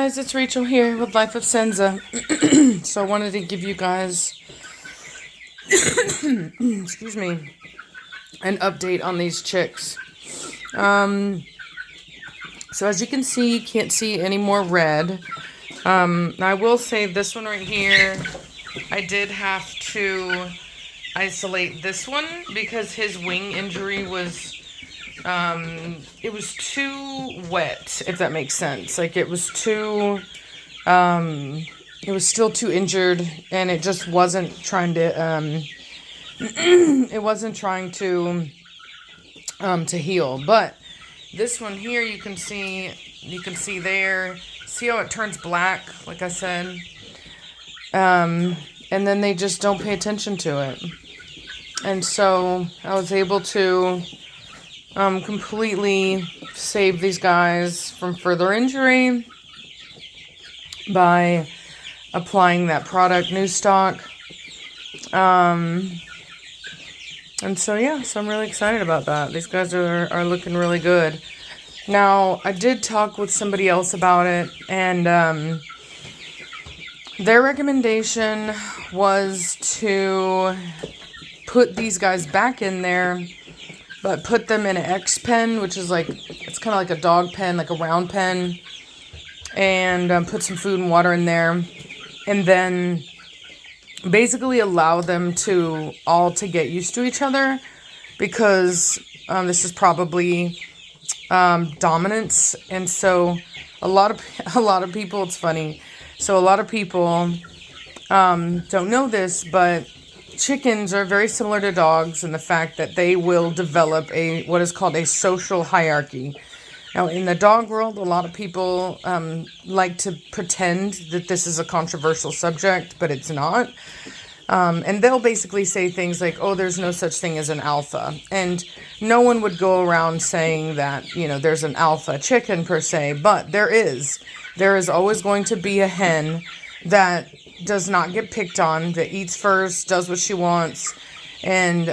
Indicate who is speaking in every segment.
Speaker 1: guys, it's Rachel here with Life of Senza. So I wanted to give you guys, excuse me, an update on these chicks. So as you can see, you can't see any more red. I will say this one right here, I did have to isolate this one because his wing injury was, it was too wet, if that makes sense. Like it was too, it was still too injured, and it just wasn't trying to, it wasn't trying to heal. But this one here, you can see there, see how it turns black, like I said, and then they just don't pay attention to it. And so I was able to completely save these guys from further injury by applying that product, New Stock. And so yeah, so I'm really excited about that. These guys are looking really good. Now, I did talk with somebody else about it, and their recommendation was to put these guys back in there, but put them in an X pen, which is like, it's kind of like a dog pen, like a round pen, and put some food and water in there, and then basically allow them to all to get used to each other, because this is probably dominance. And so a lot of people, it's funny, so a lot of people don't know this, but chickens are very similar to dogs in the fact that they will develop what is called a social hierarchy. Now, in the dog world, a lot of people like to pretend that this is a controversial subject, but it's not. And they'll basically say things like, oh, there's no such thing as an alpha. And no one would go around saying that, you know, there's an alpha chicken per se, but there is. There is always going to be a hen that does not get picked on, that eats first, does what she wants, and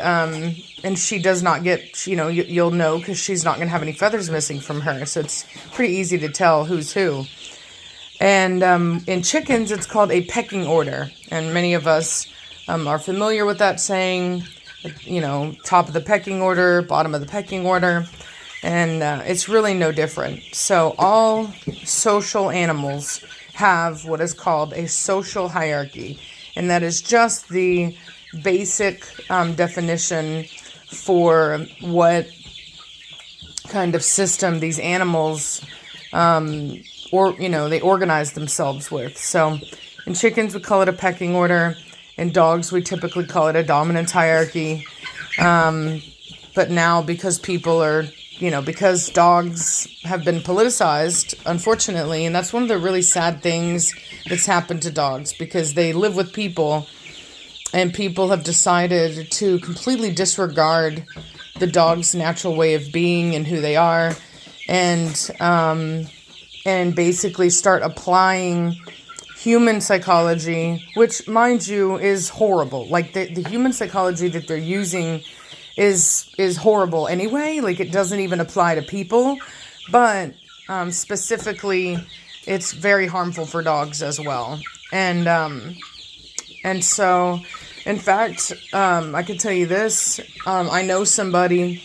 Speaker 1: she does not get, you know, you'll know because she's not going to have any feathers missing from her. So it's pretty easy to tell who's who. And in chickens, it's called a pecking order. And many of us are familiar with that saying, you know, top of the pecking order, bottom of the pecking order. And it's really no different. So all social animals have what is called a social hierarchy. And that is just the basic definition for what kind of system these animals, they organize themselves with. So in chickens, we call it a pecking order. In dogs, we typically call it a dominance hierarchy. But now, because people are, because dogs have been politicized, unfortunately, and that's one of the really sad things that's happened to dogs, because they live with people, and people have decided to completely disregard the dog's natural way of being and who they are, and basically start applying human psychology, which, mind you, is horrible. Like, the human psychology that they're using is horrible anyway. Like, it doesn't even apply to people, but specifically, it's very harmful for dogs as well. And so, in fact, I could tell you this. I know somebody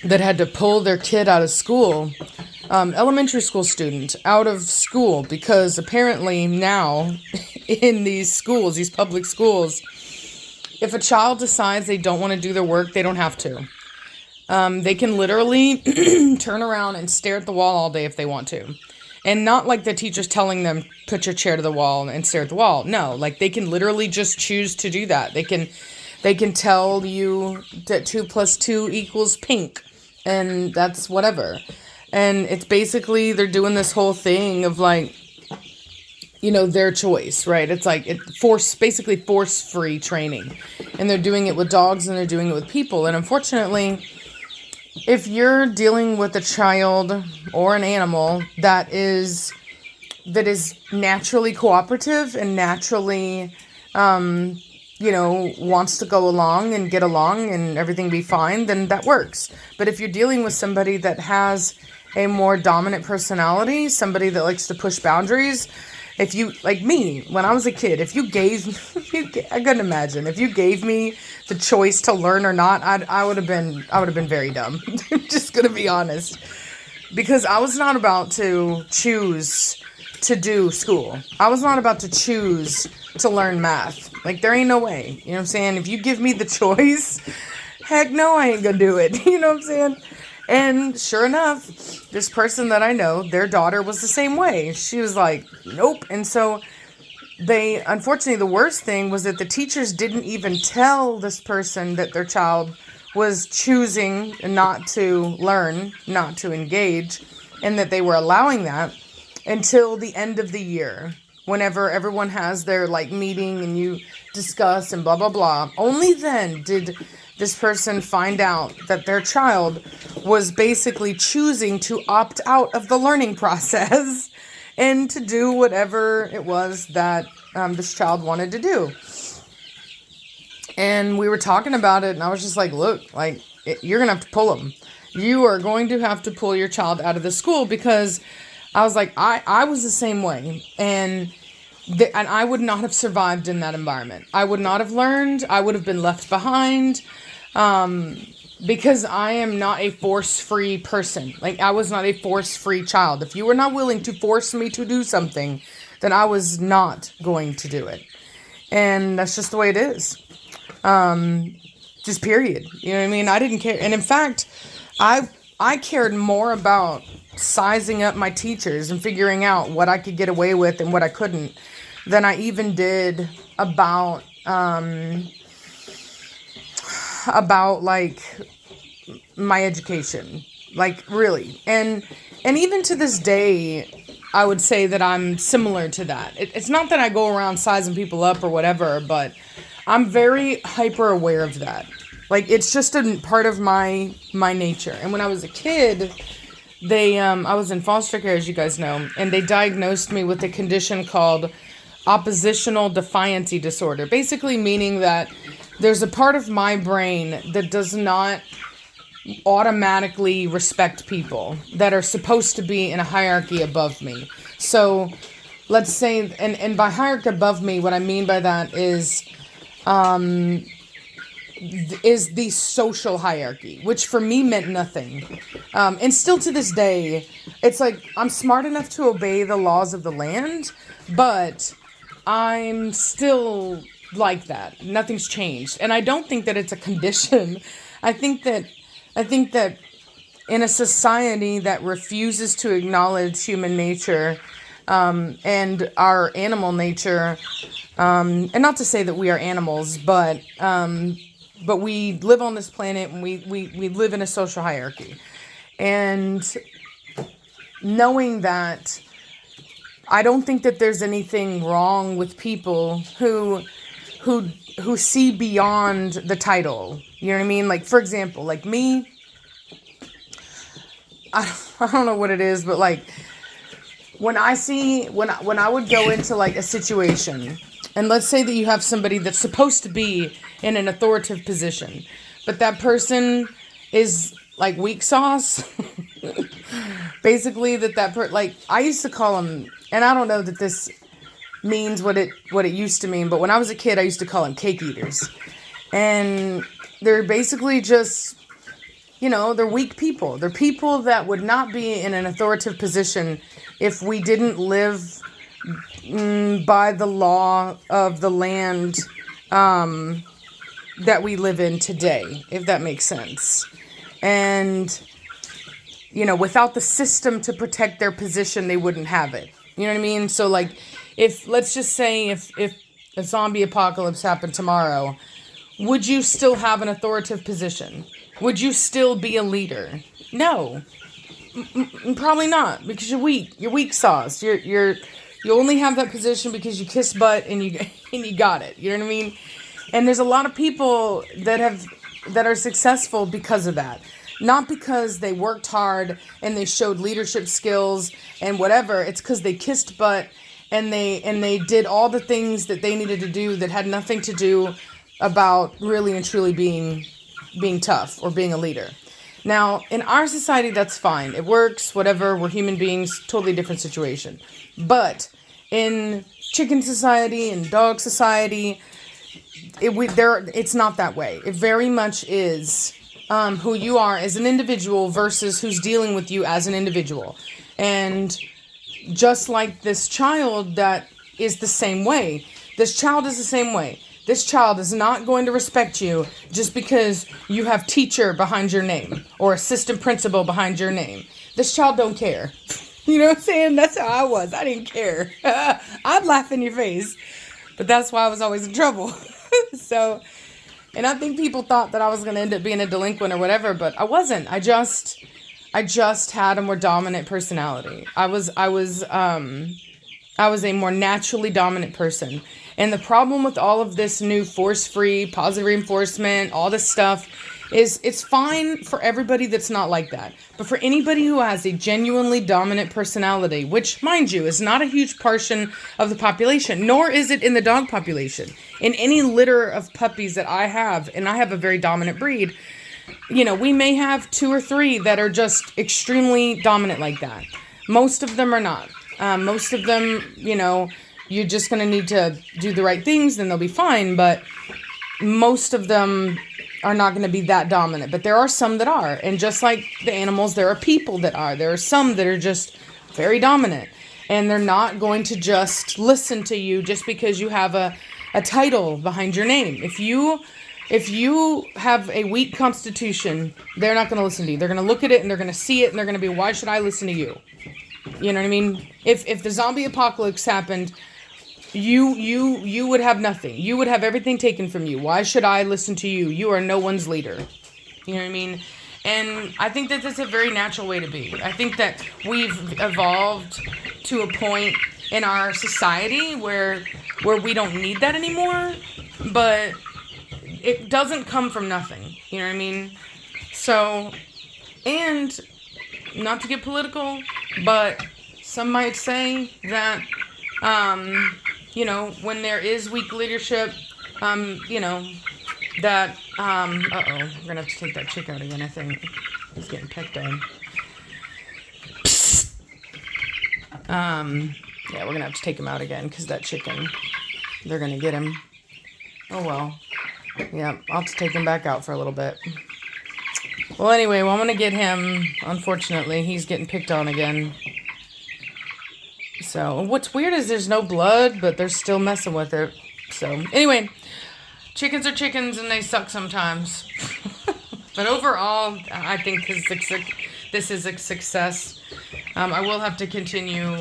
Speaker 1: that had to pull their kid out of school, elementary school student, out of school, because apparently now in these schools, these public schools, if a child decides they don't want to do their work, they don't have to. They can literally turn around and stare at the wall all day if they want to. And not like the teacher's telling them, put your chair to the wall and stare at the wall. No, like they can literally just choose to do that. They can tell you that 2 + 2 = pink. And that's whatever. And it's basically, they're doing this whole thing of like, their choice, right? It's like basically force-free training. And they're doing it with dogs, and they're doing it with people. And unfortunately, if you're dealing with a child or an animal that is naturally cooperative and naturally, wants to go along and get along and everything be fine, then that works. But if you're dealing with somebody that has a more dominant personality, somebody that likes to push boundaries. If you, like me, when I was a kid, if you gave, I couldn't imagine, if you gave me the choice to learn or not, I would have been very dumb. I'm just going to be honest. Because I was not about to choose to do school. I was not about to choose to learn math. Like, there ain't no way. You know what I'm saying? If you give me the choice, heck no, I ain't gonna do it. You know what I'm saying? And sure enough, this person that I know, their daughter was the same way. She was like, nope. And so unfortunately, the worst thing was that the teachers didn't even tell this person that their child was choosing not to learn, not to engage, and that they were allowing that until the end of the year, whenever everyone has their meeting and you discuss and blah, blah, blah. Only then did this person find out that their child was basically choosing to opt out of the learning process and to do whatever it was that this child wanted to do. And we were talking about it, and I was just like, look, you're going to have to pull them. You are going to have to pull your child out of the school, because I was like, I was the same way. And I would not have survived in that environment. I would not have learned. I would have been left behind. Because I am not a force-free person. I was not a force-free child. If you were not willing to force me to do something, then I was not going to do it. And that's just the way it is. Just period. You know what I mean? I didn't care. And in fact, I cared more about sizing up my teachers and figuring out what I could get away with and what I couldn't than I even did about my education, really. And even to this day, I would say that I'm similar to that. It's not that I go around sizing people up or whatever, but I'm very hyper aware of that. It's just a part of my nature. And when I was a kid, I was in foster care, as you guys know, and they diagnosed me with a condition called oppositional defiancy disorder. Basically meaning that there's a part of my brain that does not automatically respect people that are supposed to be in a hierarchy above me. So let's say, and by hierarchy above me, what I mean by that is the social hierarchy, which for me meant nothing. And still to this day, it's like I'm smart enough to obey the laws of the land, but I'm still like that. Nothing's changed. And I don't think that it's a condition. I think that in a society that refuses to acknowledge human nature, and our animal nature, and not to say that we are animals, but we live on this planet and we live in a social hierarchy. And knowing that, I don't think that there's anything wrong with people who see beyond the title. You know what I mean? For example, me, I don't know what it is, but when I would go into a situation, and let's say that you have somebody that's supposed to be in an authoritative position, but that person is weak sauce. Basically I used to call them, and I don't know that this means what it used to mean, but when I was a kid, I used to call them cake eaters. And they're basically just, they're weak people. They're people that would not be in an authoritative position if we didn't live by the law of the land that we live in today, if that makes sense. And, without the system to protect their position, they wouldn't have it. You know what I mean? So, let's just say if a zombie apocalypse happened tomorrow, would you still have an authoritative position? Would you still be a leader? No. Probably not, because you're weak. You're weak sauce. You only have that position because you kiss butt and you got it. You know what I mean? And there's a lot of people that are successful because of that. Not because they worked hard and they showed leadership skills and whatever. It's because they kissed butt and they did all the things that they needed to do that had nothing to do about really and truly being tough or being a leader. Now, in our society, that's fine. It works, whatever. We're human beings, totally different situation. But in chicken society and dog society, it's not that way. It very much is who you are as an individual versus who's dealing with you as an individual. And just like this child that is the same way, this child is the same way. This child is not going to respect you just because you have teacher behind your name or assistant principal behind your name. This child don't care. You know what I'm saying? That's how I was. I didn't care. I'd laugh in your face. But that's why I was always in trouble. So, and I think people thought that I was going to end up being a delinquent or whatever, but I wasn't. I just had a more dominant personality. I was a more naturally dominant person. And the problem with all of this new force-free, positive reinforcement, all this stuff, is it's fine for everybody that's not like that. But for anybody who has a genuinely dominant personality, which, mind you, is not a huge portion of the population, nor is it in the dog population. In any litter of puppies that I have, and I have a very dominant breed, you know, we may have 2 or 3 that are just extremely dominant like that. Most of them are not. Most of them, you know, you're just going to need to do the right things, then they'll be fine. But most of them are not going to be that dominant. But there are some that are. And just like the animals, there are people that are. There are some that are just very dominant. And they're not going to just listen to you just because you have a title behind your name. If you have a weak constitution, they're not going to listen to you. They're going to look at it and they're going to see it and they're going to be, why should I listen to you? You know what I mean? If the zombie apocalypse happened, you would have nothing. You would have everything taken from you. Why should I listen to you? You are no one's leader. You know what I mean? And I think that that's a very natural way to be. I think that we've evolved to a point in our society where we don't need that anymore, but it doesn't come from nothing. You know what I mean? So, and not to get political, but some might say that, you know, when there is weak leadership, you know, that, we're gonna have to take that chick out again, I think. He's getting pecked on. Yeah, we're gonna have to take him out again, because that chicken, they're gonna get him. Oh well. Yeah, I'll have to take him back out for a little bit. Well, anyway, I'm gonna get him. Unfortunately, he's getting picked on again. So, what's weird is there's no blood, but they're still messing with it. So, anyway, chickens are chickens and they suck sometimes. But overall, I think this is a success. I will have to continue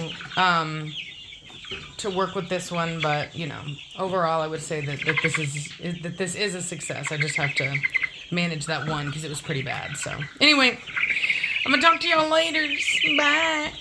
Speaker 1: to work with this one, but, you know, overall, I would say that this is a success. I just have to manage that one because it was pretty bad. So, anyway, I'm going to talk to y'all later. Bye.